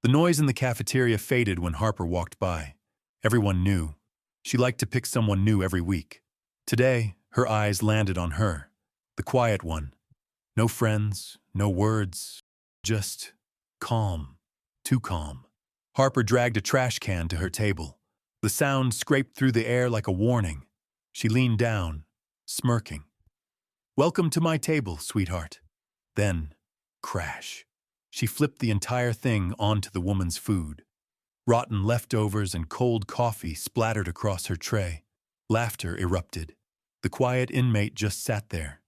The noise in the cafeteria faded when Harper walked by. Everyone knew. She liked to pick someone new every week. Today, her eyes landed on her, the quiet one. No friends, no words, just calm, too calm. Harper dragged a trash can to her table. The sound scraped through the air like a warning. She leaned down, smirking. "Welcome to my table, sweetheart." Then, crash. She flipped the entire thing onto the woman's food. Rotten leftovers and cold coffee splattered across her tray. Laughter erupted. The quiet inmate just sat there,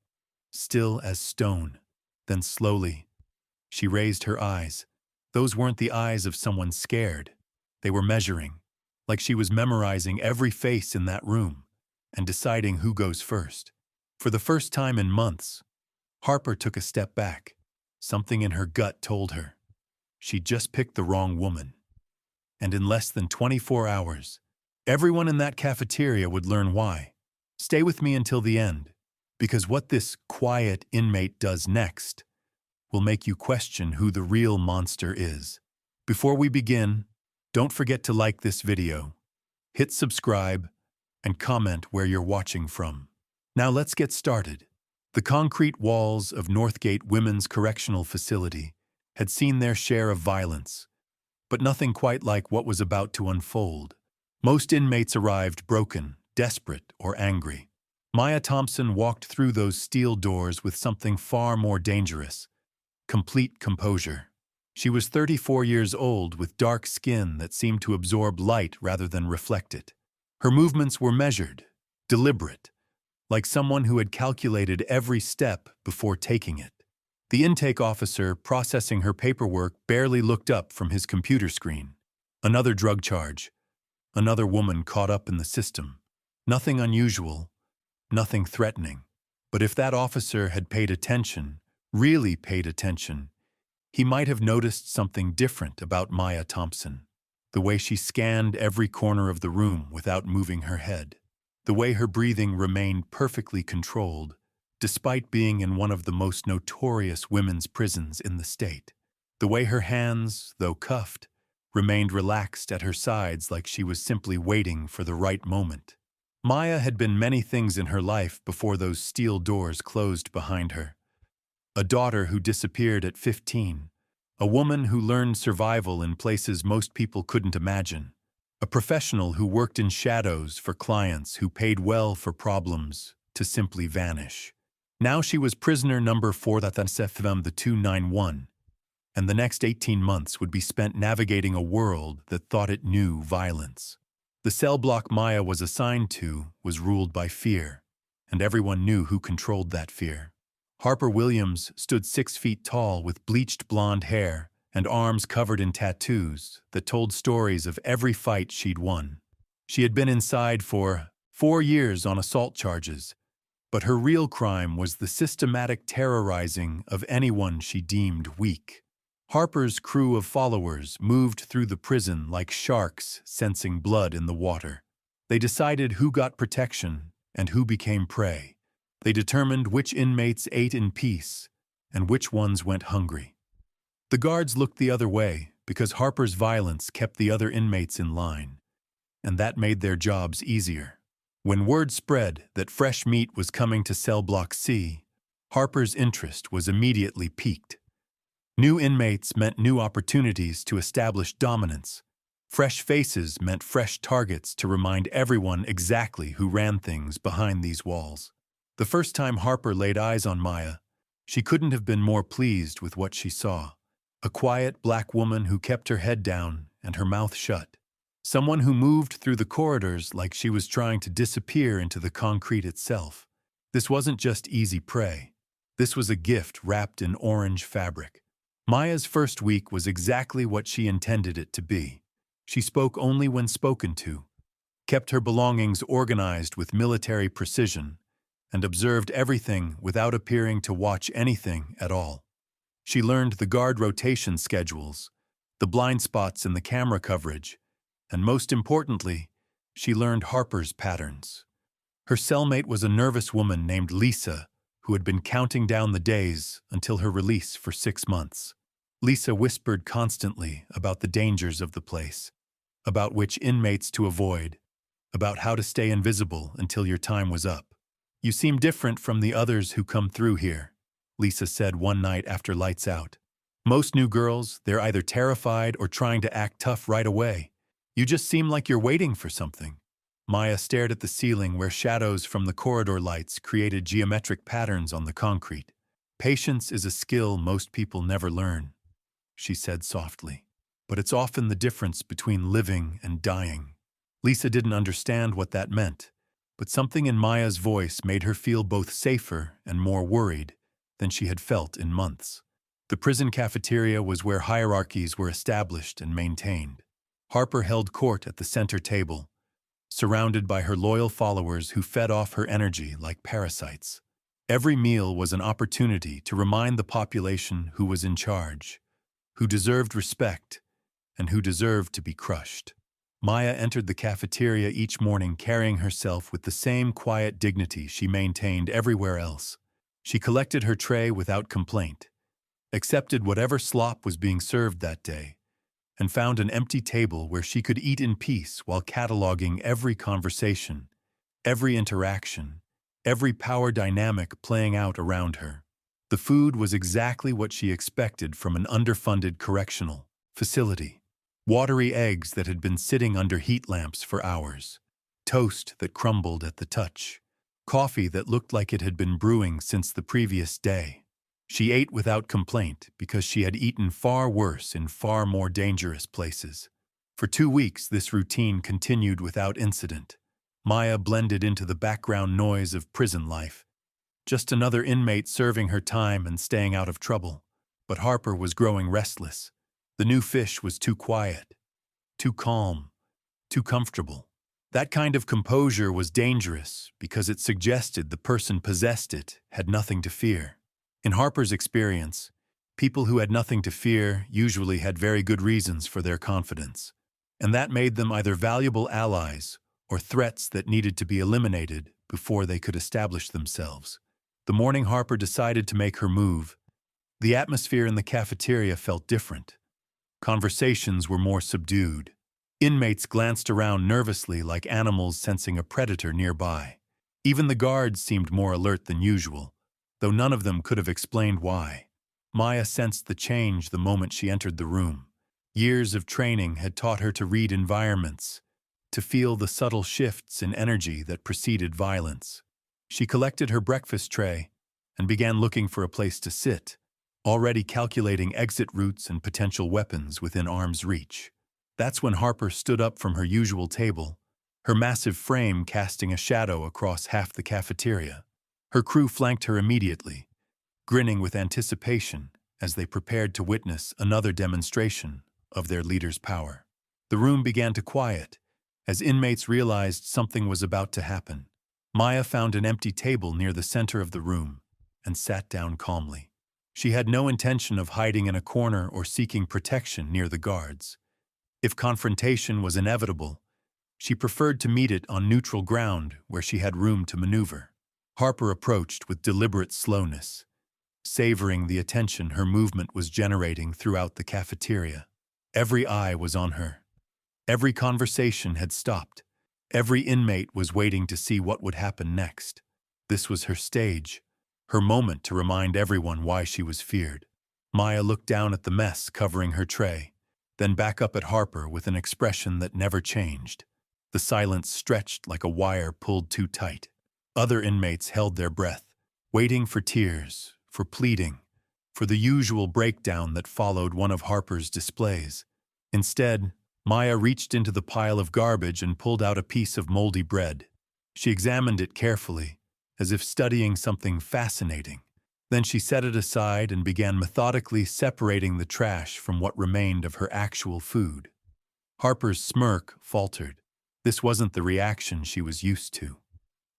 still as stone. Then slowly, she raised her eyes. Those weren't the eyes of someone scared. They were measuring, like she was memorizing every face in that room and deciding who goes first. For the first time in months, Harper took a step back. Something in her gut told her she'd just picked the wrong woman. And in less than 24 hours, everyone in that cafeteria would learn why. Stay with me until the end, because what this quiet inmate does next will make you question who the real monster is. Before we begin, don't forget to like this video, hit subscribe, and comment where you're watching from. Now let's get started. The concrete walls of Northgate Women's Correctional Facility had seen their share of violence, but nothing quite like what was about to unfold. Most inmates arrived broken, desperate, or angry. Maya Thompson walked through those steel doors with something far more dangerous: complete composure. She was 34 years old with dark skin that seemed to absorb light rather than reflect it. Her movements were measured, deliberate, like someone who had calculated every step before taking it. The intake officer processing her paperwork barely looked up from his computer screen. Another drug charge. Another woman caught up in the system. Nothing unusual, nothing threatening. But if that officer had paid attention, really paid attention, he might have noticed something different about Maya Thompson. The way she scanned every corner of the room without moving her head. The way her breathing remained perfectly controlled, despite being in one of the most notorious women's prisons in the state. The way her hands, though cuffed, remained relaxed at her sides like she was simply waiting for the right moment. Maya had been many things in her life before those steel doors closed behind her. A daughter who disappeared at 15, a woman who learned survival in places most people couldn't imagine, a professional who worked in shadows for clients who paid well for problems to simply vanish. Now she was prisoner number 4-291, and the next 18 months would be spent navigating a world that thought it knew violence. The cell block Maya was assigned to was ruled by fear, and everyone knew who controlled that fear. Harper Williams stood 6 feet tall with bleached blonde hair and arms covered in tattoos that told stories of every fight she'd won. She had been inside for 4 years on assault charges, but her real crime was the systematic terrorizing of anyone she deemed weak. Harper's crew of followers moved through the prison like sharks sensing blood in the water. They decided who got protection and who became prey. They determined which inmates ate in peace and which ones went hungry. The guards looked the other way because Harper's violence kept the other inmates in line, and that made their jobs easier. When word spread that fresh meat was coming to cell block C, Harper's interest was immediately piqued. New inmates meant new opportunities to establish dominance. Fresh faces meant fresh targets to remind everyone exactly who ran things behind these walls. The first time Harper laid eyes on Maya, she couldn't have been more pleased with what she saw. A quiet black woman who kept her head down and her mouth shut. Someone who moved through the corridors like she was trying to disappear into the concrete itself. This wasn't just easy prey. This was a gift wrapped in orange fabric. Maya's first week was exactly what she intended it to be. She spoke only when spoken to, kept her belongings organized with military precision, and observed everything without appearing to watch anything at all. She learned the guard rotation schedules, the blind spots in the camera coverage, and most importantly, she learned Harper's patterns. Her cellmate was a nervous woman named Lisa, who had been counting down the days until her release for 6 months. Lisa whispered constantly about the dangers of the place, about which inmates to avoid, about how to stay invisible until your time was up. "You seem different from the others who come through here," Lisa said one night after lights out. "Most new girls, they're either terrified or trying to act tough right away. You just seem like you're waiting for something." Maya stared at the ceiling where shadows from the corridor lights created geometric patterns on the concrete. "Patience is a skill most people never learn," she said softly. "But it's often the difference between living and dying." Lisa didn't understand what that meant, but something in Maya's voice made her feel both safer and more worried than she had felt in months. The prison cafeteria was where hierarchies were established and maintained. Harper held court at the center table, surrounded by her loyal followers who fed off her energy like parasites. Every meal was an opportunity to remind the population who was in charge, who deserved respect, and who deserved to be crushed. Maya entered the cafeteria each morning carrying herself with the same quiet dignity she maintained everywhere else. She collected her tray without complaint, accepted whatever slop was being served that day, and found an empty table where she could eat in peace while cataloging every conversation, every interaction, every power dynamic playing out around her. The food was exactly what she expected from an underfunded correctional facility. Watery eggs that had been sitting under heat lamps for hours, toast that crumbled at the touch, coffee that looked like it had been brewing since the previous day. She ate without complaint because she had eaten far worse in far more dangerous places. For 2 weeks, this routine continued without incident. Maya blended into the background noise of prison life, just another inmate serving her time and staying out of trouble. But Harper was growing restless. The new fish was too quiet, too calm, too comfortable. That kind of composure was dangerous because it suggested the person possessed it had nothing to fear. In Harper's experience, people who had nothing to fear usually had very good reasons for their confidence, and that made them either valuable allies or threats that needed to be eliminated before they could establish themselves. The morning Harper decided to make her move, the atmosphere in the cafeteria felt different. Conversations were more subdued. Inmates glanced around nervously like animals sensing a predator nearby. Even the guards seemed more alert than usual, though none of them could have explained why. Maya sensed the change the moment she entered the room. Years of training had taught her to read environments, to feel the subtle shifts in energy that preceded violence. She collected her breakfast tray and began looking for a place to sit, already calculating exit routes and potential weapons within arm's reach. That's when Harper stood up from her usual table, her massive frame casting a shadow across half the cafeteria. Her crew flanked her immediately, grinning with anticipation as they prepared to witness another demonstration of their leader's power. The room began to quiet as inmates realized something was about to happen. Maya found an empty table near the center of the room and sat down calmly. She had no intention of hiding in a corner or seeking protection near the guards. If confrontation was inevitable, she preferred to meet it on neutral ground where she had room to maneuver. Harper approached with deliberate slowness, savoring the attention her movement was generating throughout the cafeteria. Every eye was on her. Every conversation had stopped. Every inmate was waiting to see what would happen next. This was her stage, her moment to remind everyone why she was feared. Maya looked down at the mess covering her tray, then back up at Harper with an expression that never changed. The silence stretched like a wire pulled too tight. Other inmates held their breath, waiting for tears, for pleading, for the usual breakdown that followed one of Harper's displays. Instead, Maya reached into the pile of garbage and pulled out a piece of moldy bread. She examined it carefully, as if studying something fascinating. Then she set it aside and began methodically separating the trash from what remained of her actual food. Harper's smirk faltered. This wasn't the reaction she was used to.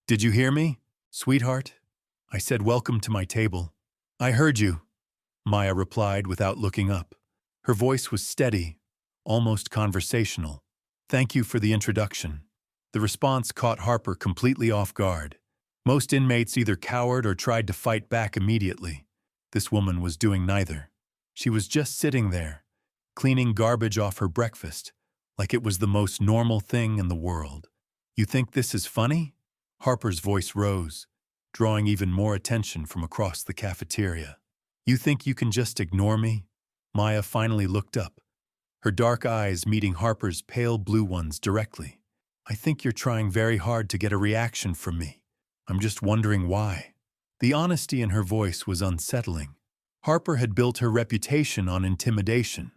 "Did you hear me, sweetheart? I said welcome to my table." "I heard you," Maya replied without looking up. Her voice was steady, almost conversational. "Thank you for the introduction." The response caught Harper completely off guard. Most inmates either cowered or tried to fight back immediately. This woman was doing neither. She was just sitting there, cleaning garbage off her breakfast, like it was the most normal thing in the world. "You think this is funny?" Harper's voice rose, drawing even more attention from across the cafeteria. "You think you can just ignore me?" Maya finally looked up, her dark eyes meeting Harper's pale blue ones directly. "I think you're trying very hard to get a reaction from me. I'm just wondering why." The honesty in her voice was unsettling. Harper had built her reputation on intimidation,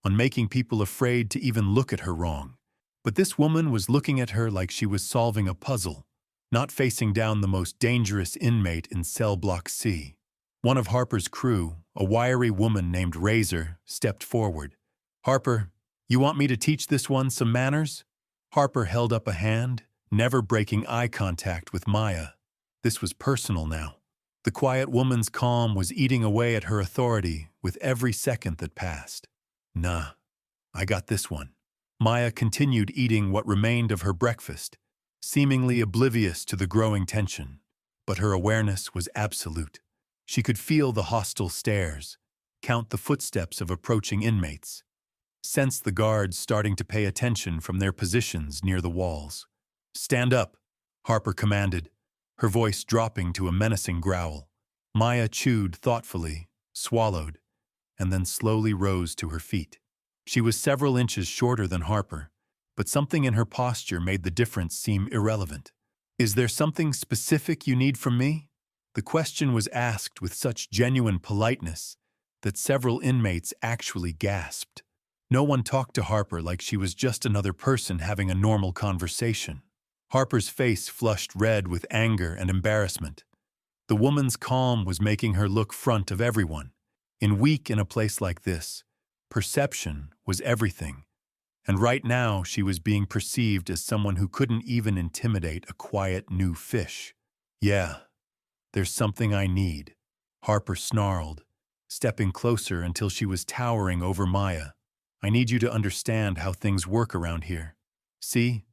on making people afraid to even look at her wrong. But this woman was looking at her like she was solving a puzzle, not facing down the most dangerous inmate in cell block C. One of Harper's crew, a wiry woman named Razor, stepped forward. "Harper, you want me to teach this one some manners?" Harper held up a hand, never breaking eye contact with Maya. This was personal now. The quiet woman's calm was eating away at her authority with every second that passed. "Nah, I got this one." Maya continued eating what remained of her breakfast, seemingly oblivious to the growing tension. But her awareness was absolute. She could feel the hostile stares, count the footsteps of approaching inmates, sense the guards starting to pay attention from their positions near the walls. "Stand up," Harper commanded, her voice dropping to a menacing growl. Maya chewed thoughtfully, swallowed, and then slowly rose to her feet. She was several inches shorter than Harper, but something in her posture made the difference seem irrelevant. "Is there something specific you need from me?" The question was asked with such genuine politeness that several inmates actually gasped. No one talked to Harper like she was just another person having a normal conversation. Harper's face flushed red with anger and embarrassment. The woman's calm was making her look front of everyone. Weak in a place like this, perception was everything. And right now she was being perceived as someone who couldn't even intimidate a quiet new fish. "Yeah, there's something I need," Harper snarled, stepping closer until she was towering over Maya. "I need you to understand how things work around here. See,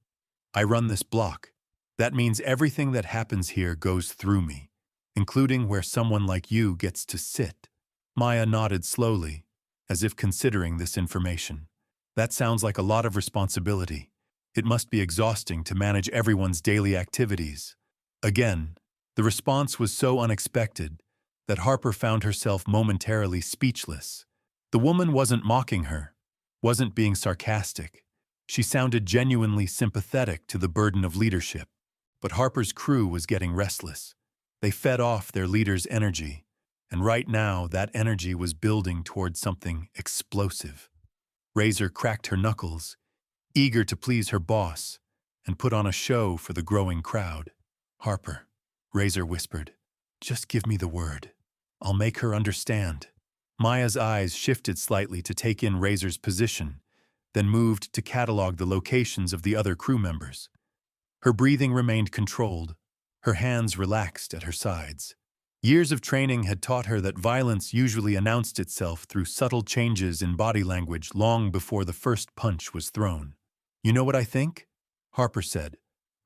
I run this block. That means everything that happens here goes through me, including where someone like you gets to sit." Maya nodded slowly, as if considering this information. "That sounds like a lot of responsibility. It must be exhausting to manage everyone's daily activities." Again, the response was so unexpected that Harper found herself momentarily speechless. The woman wasn't mocking her, wasn't being sarcastic. She sounded genuinely sympathetic to the burden of leadership. But Harper's crew was getting restless. They fed off their leader's energy, and right now that energy was building toward something explosive. Razor cracked her knuckles, eager to please her boss, and put on a show for the growing crowd. "Harper," Razor whispered, "just give me the word. I'll make her understand." Maya's eyes shifted slightly to take in Razor's position, then moved to catalog the locations of the other crew members. Her breathing remained controlled, her hands relaxed at her sides. Years of training had taught her that violence usually announced itself through subtle changes in body language long before the first punch was thrown. "You know what I think?" Harper said,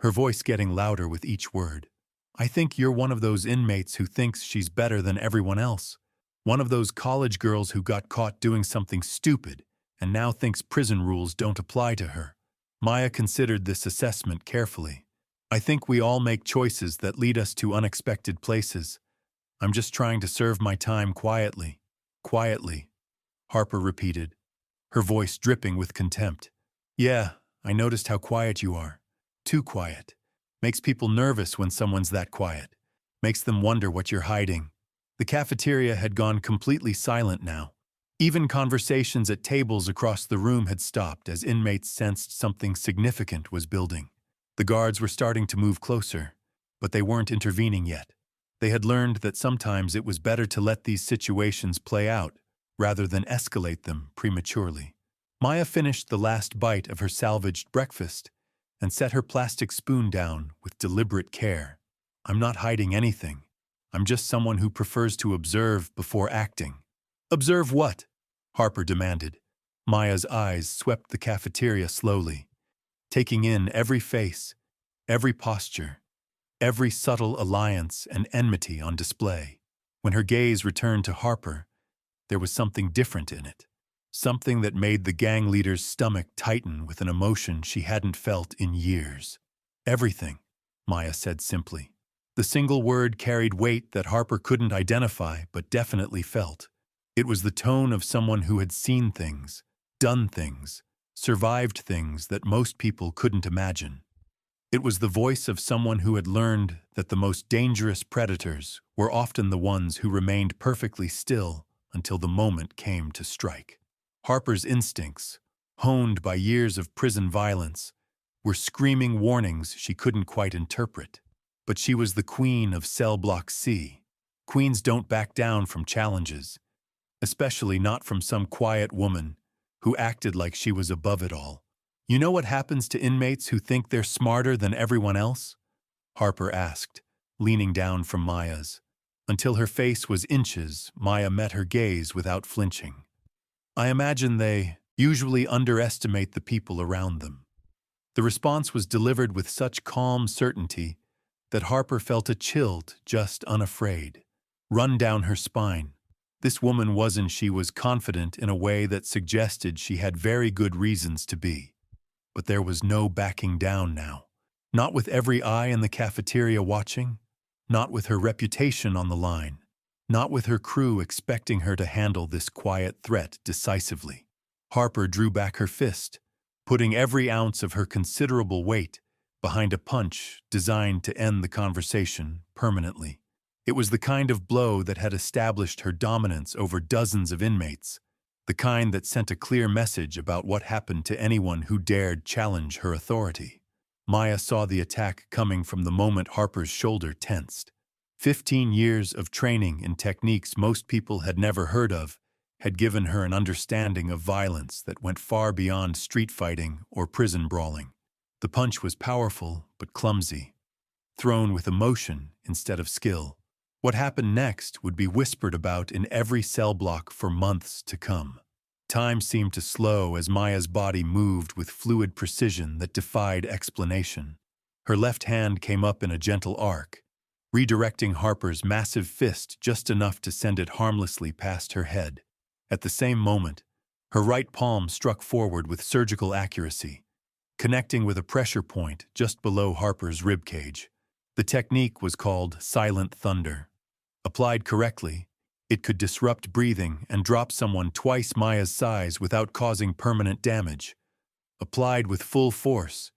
her voice getting louder with each word. "I think you're one of those inmates who thinks she's better than everyone else. One of those college girls who got caught doing something stupid and now thinks prison rules don't apply to her." Maya considered this assessment carefully. "I think we all make choices that lead us to unexpected places. I'm just trying to serve my time quietly." "Quietly," Harper repeated, her voice dripping with contempt. "Yeah, I noticed how quiet you are. Too quiet. Makes people nervous when someone's that quiet. Makes them wonder what you're hiding." The cafeteria had gone completely silent now. Even conversations at tables across the room had stopped as inmates sensed something significant was building. The guards were starting to move closer, but they weren't intervening yet. They had learned that sometimes it was better to let these situations play out rather than escalate them prematurely. Maya finished the last bite of her salvaged breakfast and set her plastic spoon down with deliberate care. "I'm not hiding anything. I'm just someone who prefers to observe before acting." "Observe what?" Harper demanded. Maya's eyes swept the cafeteria slowly, taking in every face, every posture, every subtle alliance and enmity on display. When her gaze returned to Harper, there was something different in it. Something that made the gang leader's stomach tighten with an emotion she hadn't felt in years. "Everything," Maya said simply. The single word carried weight that Harper couldn't identify but definitely felt. It was the tone of someone who had seen things, done things, survived things that most people couldn't imagine. It was the voice of someone who had learned that the most dangerous predators were often the ones who remained perfectly still until the moment came to strike. Harper's instincts, honed by years of prison violence, were screaming warnings she couldn't quite interpret. But she was the queen of Cell Block C. Queens don't back down from challenges, especially not from some quiet woman who acted like she was above it all. "You know what happens to inmates who think they're smarter than everyone else?" Harper asked, leaning down from Maya's. Until her face was inches, Maya met her gaze without flinching. "I imagine they usually underestimate the people around them." The response was delivered with such calm certainty that Harper felt a chill, just unafraid, run down her spine. This woman wasn't. She was confident in a way that suggested she had very good reasons to be. But there was no backing down now. Not with every eye in the cafeteria watching, not with her reputation on the line, not with her crew expecting her to handle this quiet threat decisively. Harper drew back her fist, putting every ounce of her considerable weight behind a punch designed to end the conversation permanently. It was the kind of blow that had established her dominance over dozens of inmates, the kind that sent a clear message about what happened to anyone who dared challenge her authority. Maya saw the attack coming from the moment Harper's shoulder tensed. 15 years of training in techniques most people had never heard of had given her an understanding of violence that went far beyond street fighting or prison brawling. The punch was powerful but clumsy, thrown with emotion instead of skill. What happened next would be whispered about in every cell block for months to come. Time seemed to slow as Maya's body moved with fluid precision that defied explanation. Her left hand came up in a gentle arc, redirecting Harper's massive fist just enough to send it harmlessly past her head. At the same moment, her right palm struck forward with surgical accuracy, connecting with a pressure point just below Harper's ribcage. The technique was called silent thunder. Applied correctly, it could disrupt breathing and drop someone twice Maya's size without causing permanent damage. Applied with full force,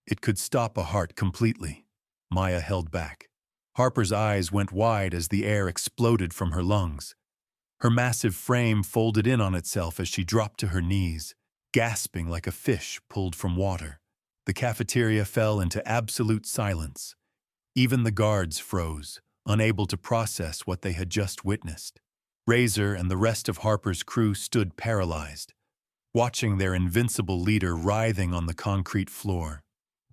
it could stop a heart completely. Maya held back. Harper's eyes went wide as the air exploded from her lungs. Her massive frame folded in on itself as she dropped to her knees, gasping like a fish pulled from water. The cafeteria fell into absolute silence. Even the guards froze, unable to process what they had just witnessed. Razor and the rest of Harper's crew stood paralyzed, watching their invincible leader writhing on the concrete floor.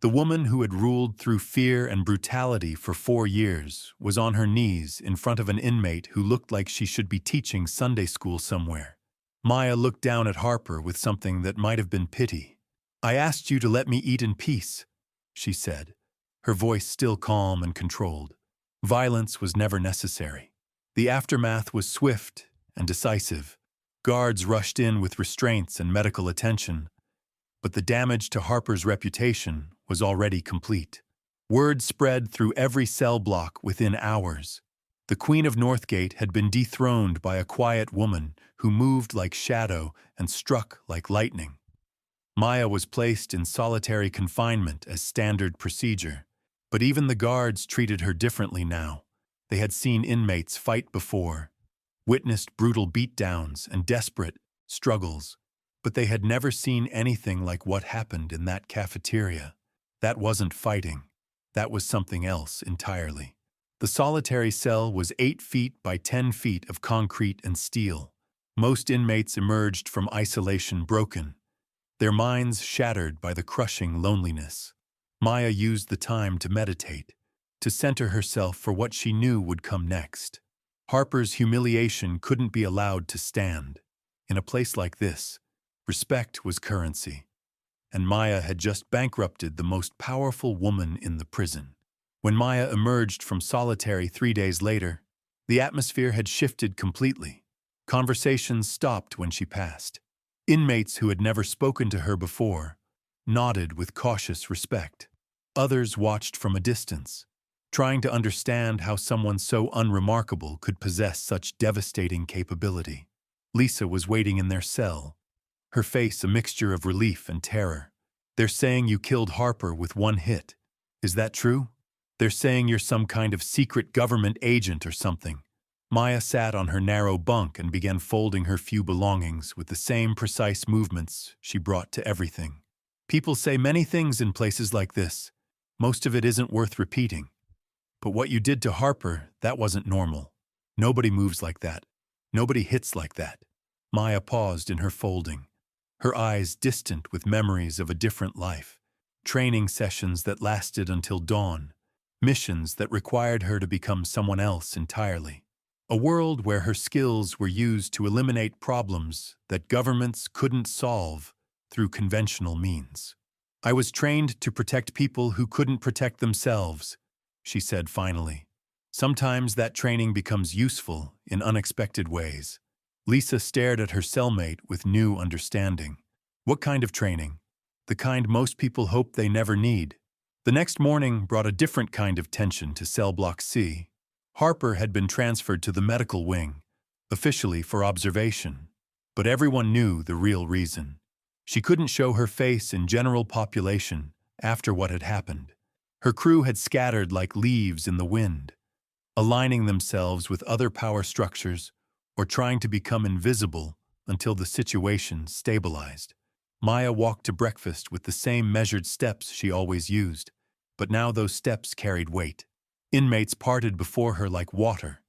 The woman who had ruled through fear and brutality for 4 years was on her knees in front of an inmate who looked like she should be teaching Sunday school somewhere. Maya looked down at Harper with something that might have been pity. "I asked you to let me eat in peace," she said, her voice still calm and controlled. Violence was never necessary. The aftermath was swift and decisive. Guards rushed in with restraints and medical attention, but the damage to Harper's reputation was already complete. Word spread through every cell block within hours. The Queen of Northgate had been dethroned by a quiet woman who moved like shadow and struck like lightning. Maya was placed in solitary confinement as standard procedure, but even the guards treated her differently now. They had seen inmates fight before, witnessed brutal beatdowns and desperate struggles, but they had never seen anything like what happened in that cafeteria. That wasn't fighting. That was something else entirely. The solitary cell was 8 feet by 10 feet of concrete and steel. Most inmates emerged from isolation broken, their minds shattered by the crushing loneliness. Maya used the time to meditate, to center herself for what she knew would come next. Harper's humiliation couldn't be allowed to stand. In a place like this, respect was currency, and Maya had just bankrupted the most powerful woman in the prison. When Maya emerged from solitary 3 days later, the atmosphere had shifted completely. Conversations stopped when she passed. Inmates who had never spoken to her before nodded with cautious respect. Others watched from a distance, trying to understand how someone so unremarkable could possess such devastating capability. Lisa was waiting in their cell, her face a mixture of relief and terror. "They're saying you killed Harper with one hit. Is that true? They're saying you're some kind of secret government agent or something." Maya sat on her narrow bunk and began folding her few belongings with the same precise movements she brought to everything. "People say many things in places like this. Most of it isn't worth repeating. But what you did to Harper, that wasn't normal. Nobody moves like that. Nobody hits like that." Maya paused in her folding, her eyes distant with memories of a different life. Training sessions that lasted until dawn. Missions that required her to become someone else entirely. A world where her skills were used to eliminate problems that governments couldn't solve through conventional means. "I was trained to protect people who couldn't protect themselves," she said finally. "Sometimes that training becomes useful in unexpected ways." Lisa stared at her cellmate with new understanding. "What kind of training?" "The kind most people hope they never need." The next morning brought a different kind of tension to cell block C. Harper had been transferred to the medical wing, officially for observation. But everyone knew the real reason. She couldn't show her face in general population after what had happened. Her crew had scattered like leaves in the wind, aligning themselves with other power structures or trying to become invisible until the situation stabilized. Maya walked to breakfast with the same measured steps she always used, but now those steps carried weight. Inmates parted before her like water,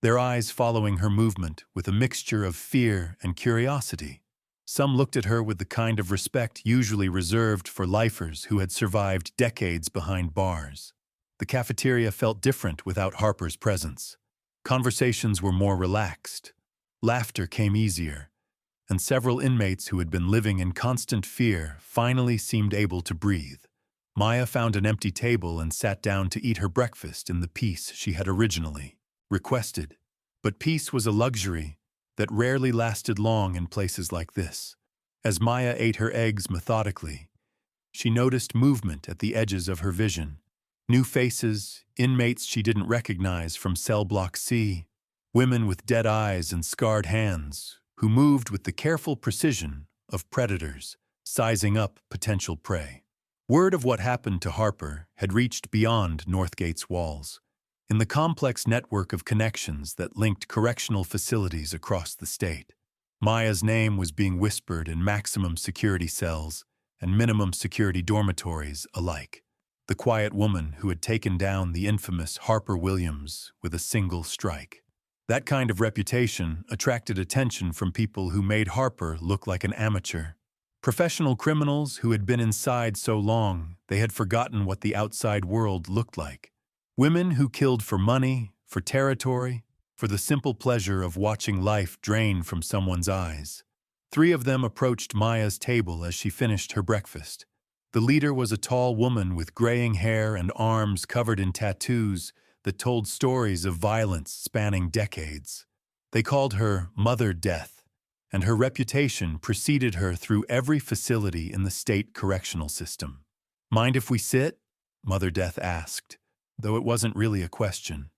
their eyes following her movement with a mixture of fear and curiosity. Some looked at her with the kind of respect usually reserved for lifers who had survived decades behind bars. The cafeteria felt different without Harper's presence. Conversations were more relaxed. Laughter came easier, and several inmates who had been living in constant fear finally seemed able to breathe. Maya found an empty table and sat down to eat her breakfast in the peace she had originally requested. But peace was a luxury that rarely lasted long in places like this. As Maya ate her eggs methodically, she noticed movement at the edges of her vision. New faces, inmates she didn't recognize from cell block C, women with dead eyes and scarred hands, who moved with the careful precision of predators, sizing up potential prey. Word of what happened to Harper had reached beyond Northgate's walls. In the complex network of connections that linked correctional facilities across the state, Maya's name was being whispered in maximum security cells and minimum security dormitories alike. The quiet woman who had taken down the infamous Harper Williams with a single strike. That kind of reputation attracted attention from people who made Harper look like an amateur. Professional criminals who had been inside so long they had forgotten what the outside world looked like. Women who killed for money, for territory, for the simple pleasure of watching life drain from someone's eyes. 3 of them approached Maya's table as she finished her breakfast. The leader was a tall woman with graying hair and arms covered in tattoos that told stories of violence spanning decades. They called her Mother Death, and her reputation preceded her through every facility in the state correctional system. "Mind if we sit?" Mother Death asked, though it wasn't really a question.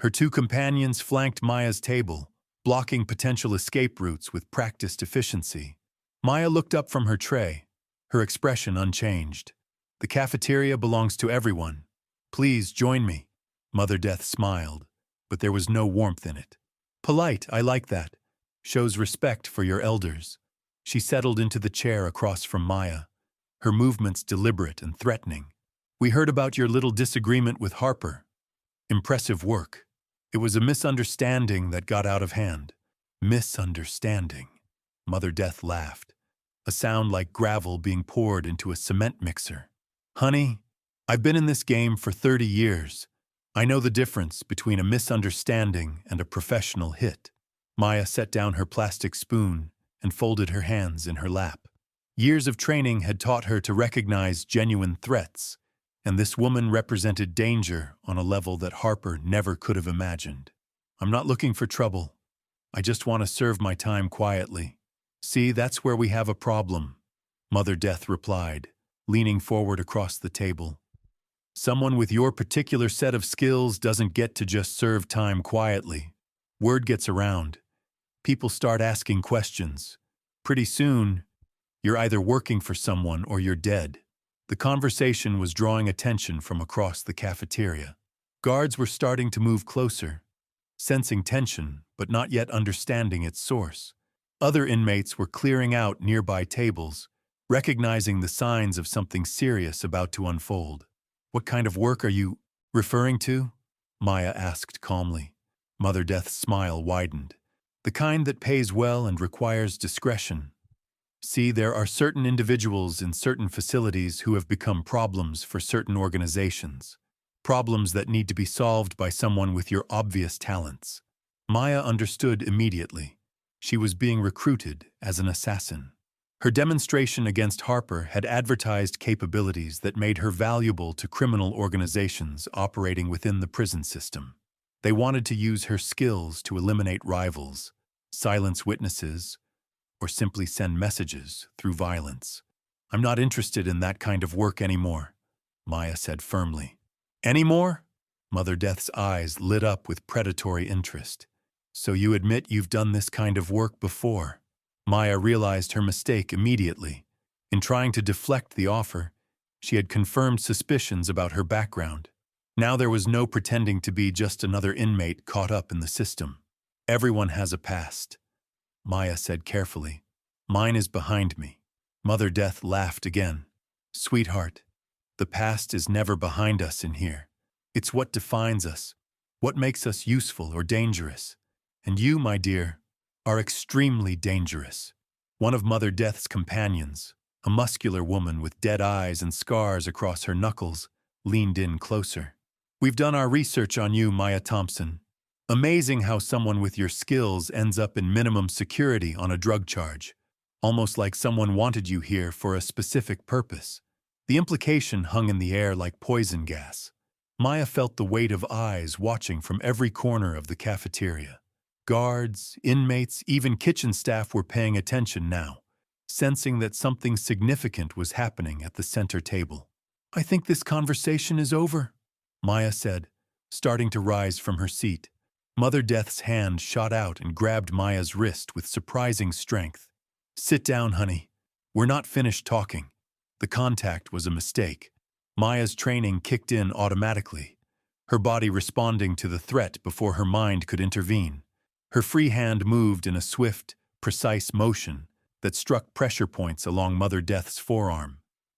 Her 2 companions flanked Maya's table, blocking potential escape routes with practiced efficiency. Maya looked up from her tray, her expression unchanged. "The cafeteria belongs to everyone. Please join me." Mother Death smiled, but there was no warmth in it. "Polite, I like that. Shows respect for your elders." She settled into the chair across from Maya, her movements deliberate and threatening. "We heard about your little disagreement with Harper. Impressive work. It was a misunderstanding that got out of hand." "Misunderstanding?" Mother Death laughed, a sound like gravel being poured into a cement mixer. "Honey, I've been in this game for 30 years. I know the difference between a misunderstanding and a professional hit." Maya set down her plastic spoon and folded her hands in her lap. Years of training had taught her to recognize genuine threats, and this woman represented danger on a level that Harper never could have imagined. "I'm not looking for trouble. I just want to serve my time quietly. See, that's where we have a problem, Mother Death replied, leaning forward across the table. Someone with your particular set of skills doesn't get to just serve time quietly. Word gets around. People start asking questions. Pretty soon, you're either working for someone or you're dead. The conversation was drawing attention from across the cafeteria. Guards were starting to move closer, sensing tension but not yet understanding its source. Other inmates were clearing out nearby tables, recognizing the signs of something serious about to unfold. What kind of work are you referring to? Maya asked calmly. Mother Death's smile widened. The kind that pays well and requires discretion. See, there are certain individuals in certain facilities who have become problems for certain organizations. Problems that need to be solved by someone with your obvious talents. Maya understood immediately. She was being recruited as an assassin. Her demonstration against Harper had advertised capabilities that made her valuable to criminal organizations operating within the prison system. They wanted to use her skills to eliminate rivals, silence witnesses, or simply send messages through violence. I'm not interested in that kind of work anymore, Maya said firmly. Anymore? Mother Death's eyes lit up with predatory interest. So you admit you've done this kind of work before? Maya realized her mistake immediately. In trying to deflect the offer, she had confirmed suspicions about her background. Now there was no pretending to be just another inmate caught up in the system. Everyone has a past, Maya said carefully. Mine is behind me. Mother Death laughed again. Sweetheart, the past is never behind us in here. It's what defines us, what makes us useful or dangerous. And you, my dear, are extremely dangerous. One of Mother Death's companions, a muscular woman with dead eyes and scars across her knuckles, leaned in closer. We've done our research on you, Maya Thompson. Amazing how someone with your skills ends up in minimum security on a drug charge. Almost like someone wanted you here for a specific purpose. The implication hung in the air like poison gas. Maya felt the weight of eyes watching from every corner of the cafeteria. Guards, inmates, even kitchen staff were paying attention now, sensing that something significant was happening at the center table. I think this conversation is over, Maya said, starting to rise from her seat. Mother Death's hand shot out and grabbed Maya's wrist with surprising strength. Sit down, honey. We're not finished talking. The contact was a mistake. Maya's training kicked in automatically, her body responding to the threat before her mind could intervene. Her free hand moved in a swift, precise motion that struck pressure points along Mother Death's forearm.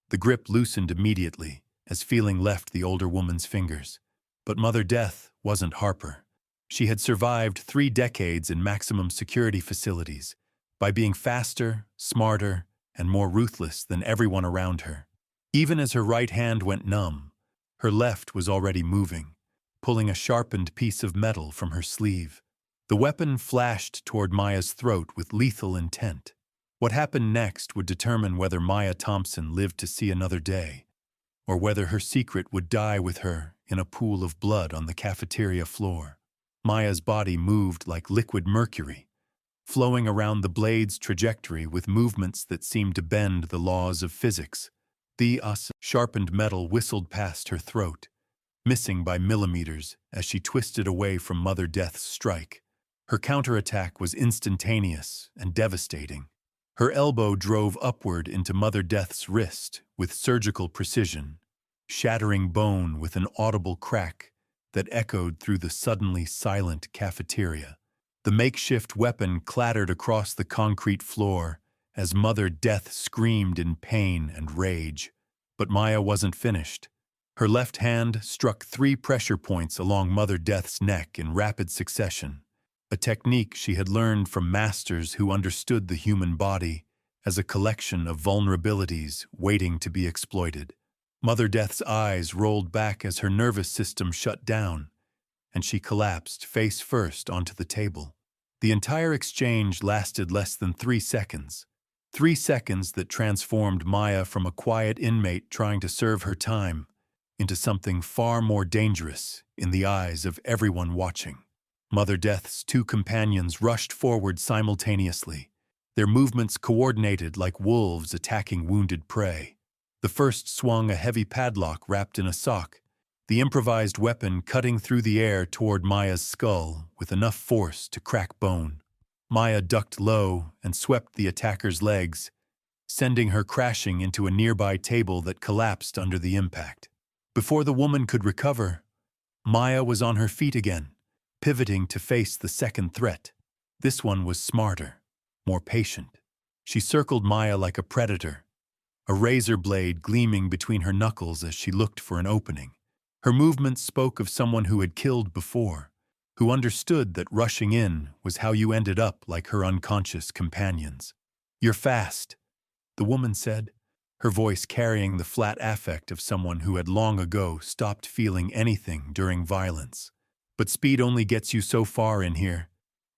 The grip loosened immediately as feeling left the older woman's fingers. But Mother Death wasn't Harper. She had survived 3 decades in maximum security facilities by being faster, smarter, and more ruthless than everyone around her. Even as her right hand went numb, her left was already moving, pulling a sharpened piece of metal from her sleeve. The weapon flashed toward Maya's throat with lethal intent. What happened next would determine whether Maya Thompson lived to see another day, or whether her secret would die with her in a pool of blood on the cafeteria floor. Maya's body moved like liquid mercury, flowing around the blade's trajectory with movements that seemed to bend the laws of physics. The sharpened metal whistled past her throat, missing by millimeters as she twisted away from Mother Death's strike. Her counterattack was instantaneous and devastating. Her elbow drove upward into Mother Death's wrist with surgical precision, shattering bone with an audible crack that echoed through the suddenly silent cafeteria. The makeshift weapon clattered across the concrete floor as Mother Death screamed in pain and rage. But Maya wasn't finished. Her left hand struck 3 pressure points along Mother Death's neck in rapid succession, a technique she had learned from masters who understood the human body as a collection of vulnerabilities waiting to be exploited. Mother Death's eyes rolled back as her nervous system shut down, and she collapsed face first onto the table. The entire exchange lasted less than 3 seconds. 3 seconds that transformed Maya from a quiet inmate trying to serve her time into something far more dangerous in the eyes of everyone watching. Mother Death's two companions rushed forward simultaneously, their movements coordinated like wolves attacking wounded prey. The first swung a heavy padlock wrapped in a sock, the improvised weapon cutting through the air toward Maya's skull with enough force to crack bone. Maya ducked low and swept the attacker's legs, sending her crashing into a nearby table that collapsed under the impact. Before the woman could recover, Maya was on her feet again, pivoting to face the second threat. This one was smarter, more patient. She circled Maya like a predator, a razor blade gleaming between her knuckles as she looked for an opening. Her movements spoke of someone who had killed before, who understood that rushing in was how you ended up like her unconscious companions. "You're fast," the woman said, her voice carrying the flat affect of someone who had long ago stopped feeling anything during violence. "But speed only gets you so far in here.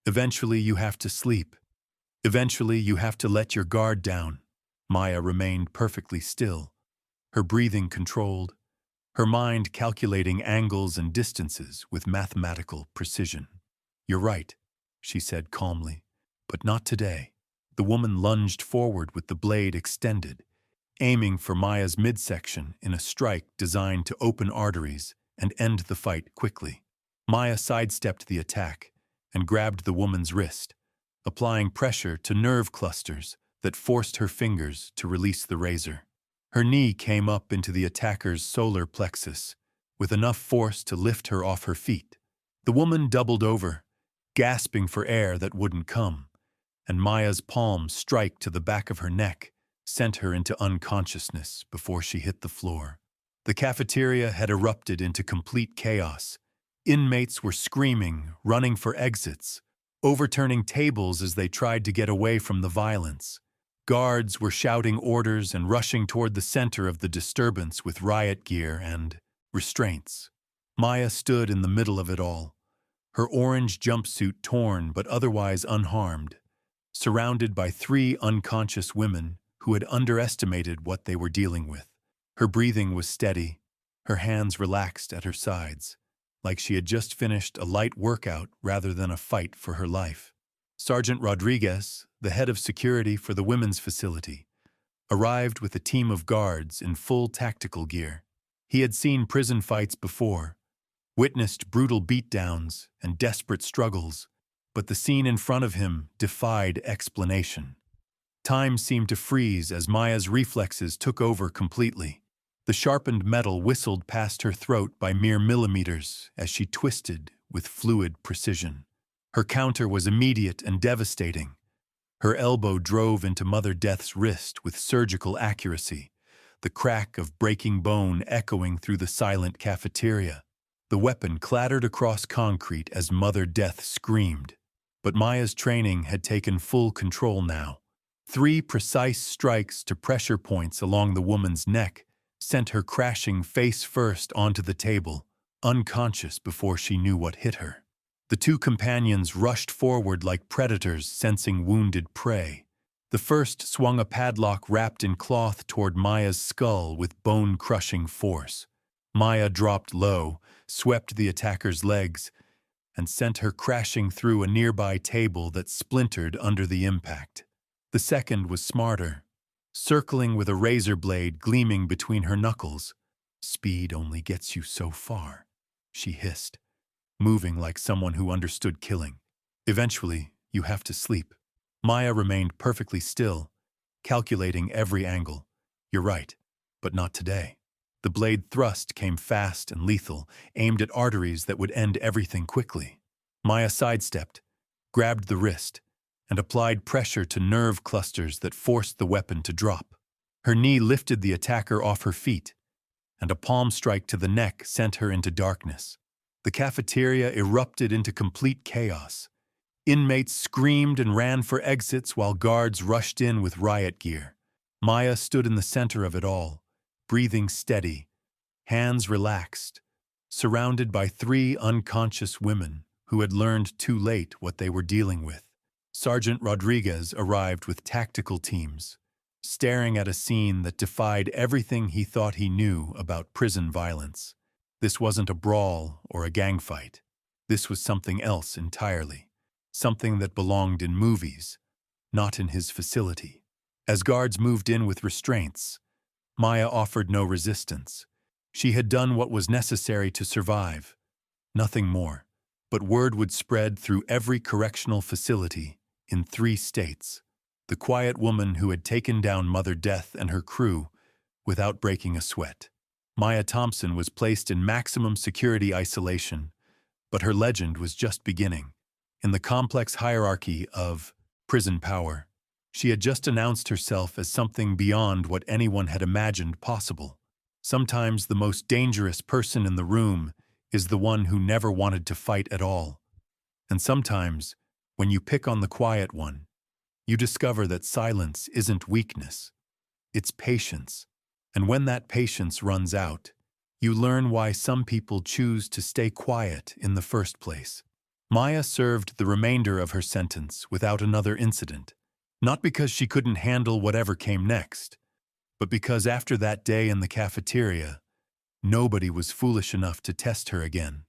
Eventually you have to sleep. Eventually you have to let your guard down." Maya remained perfectly still, her breathing controlled, her mind calculating angles and distances with mathematical precision. "You're right," she said calmly, "but not today." The woman lunged forward with the blade extended, aiming for Maya's midsection in a strike designed to open arteries and end the fight quickly. Maya sidestepped the attack and grabbed the woman's wrist, applying pressure to nerve clusters that forced her fingers to release the razor. Her knee came up into the attacker's solar plexus, with enough force to lift her off her feet. The woman doubled over, gasping for air that wouldn't come, and Maya's palm strike to the back of her neck sent her into unconsciousness before she hit the floor. The cafeteria had erupted into complete chaos. Inmates were screaming, running for exits, overturning tables as they tried to get away from the violence. Guards were shouting orders and rushing toward the center of the disturbance with riot gear and restraints. Maya stood in the middle of it all, her orange jumpsuit torn but otherwise unharmed, surrounded by three unconscious women who had underestimated what they were dealing with. Her breathing was steady, her hands relaxed at her sides, like she had just finished a light workout rather than a fight for her life. Sergeant Rodriguez, the head of security for the women's facility, arrived with a team of guards in full tactical gear. He had seen prison fights before, witnessed brutal beatdowns and desperate struggles, but the scene in front of him defied explanation. Time seemed to freeze as Maya's reflexes took over completely. The sharpened metal whistled past her throat by mere millimeters as she twisted with fluid precision. Her counter was immediate and devastating. Her elbow drove into Mother Death's wrist with surgical accuracy, the crack of breaking bone echoing through the silent cafeteria. The weapon clattered across concrete as Mother Death screamed. But Maya's training had taken full control now. 3 precise strikes to pressure points along the woman's neck sent her crashing face first onto the table, unconscious before she knew what hit her. The 2 companions rushed forward like predators sensing wounded prey. The first swung a padlock wrapped in cloth toward Maya's skull with bone-crushing force. Maya dropped low, swept the attacker's legs, and sent her crashing through a nearby table that splintered under the impact. The second was smarter, circling with a razor blade gleaming between her knuckles. "Speed only gets you so far," she hissed, moving like someone who understood killing. "Eventually, you have to sleep." Maya remained perfectly still, calculating every angle. "You're right, but not today." The blade thrust came fast and lethal, aimed at arteries that would end everything quickly. Maya sidestepped, grabbed the wrist, and applied pressure to nerve clusters that forced the weapon to drop. Her knee lifted the attacker off her feet, and a palm strike to the neck sent her into darkness. The cafeteria erupted into complete chaos. Inmates screamed and ran for exits while guards rushed in with riot gear. Maya stood in the center of it all, breathing steady, hands relaxed, surrounded by 3 unconscious women who had learned too late what they were dealing with. Sergeant Rodriguez arrived with tactical teams, staring at a scene that defied everything he thought he knew about prison violence. This wasn't a brawl or a gang fight. This was something else entirely. Something that belonged in movies, not in his facility. As guards moved in with restraints, Maya offered no resistance. She had done what was necessary to survive, nothing more. But word would spread through every correctional facility in 3 states. The quiet woman who had taken down Mother Death and her crew without breaking a sweat. Maya Thompson was placed in maximum security isolation, but her legend was just beginning. In the complex hierarchy of prison power, she had just announced herself as something beyond what anyone had imagined possible. Sometimes the most dangerous person in the room is the one who never wanted to fight at all. And sometimes, when you pick on the quiet one, you discover that silence isn't weakness, it's patience. And when that patience runs out, you learn why some people choose to stay quiet in the first place. Maya served the remainder of her sentence without another incident, not because she couldn't handle whatever came next, but because after that day in the cafeteria, nobody was foolish enough to test her again.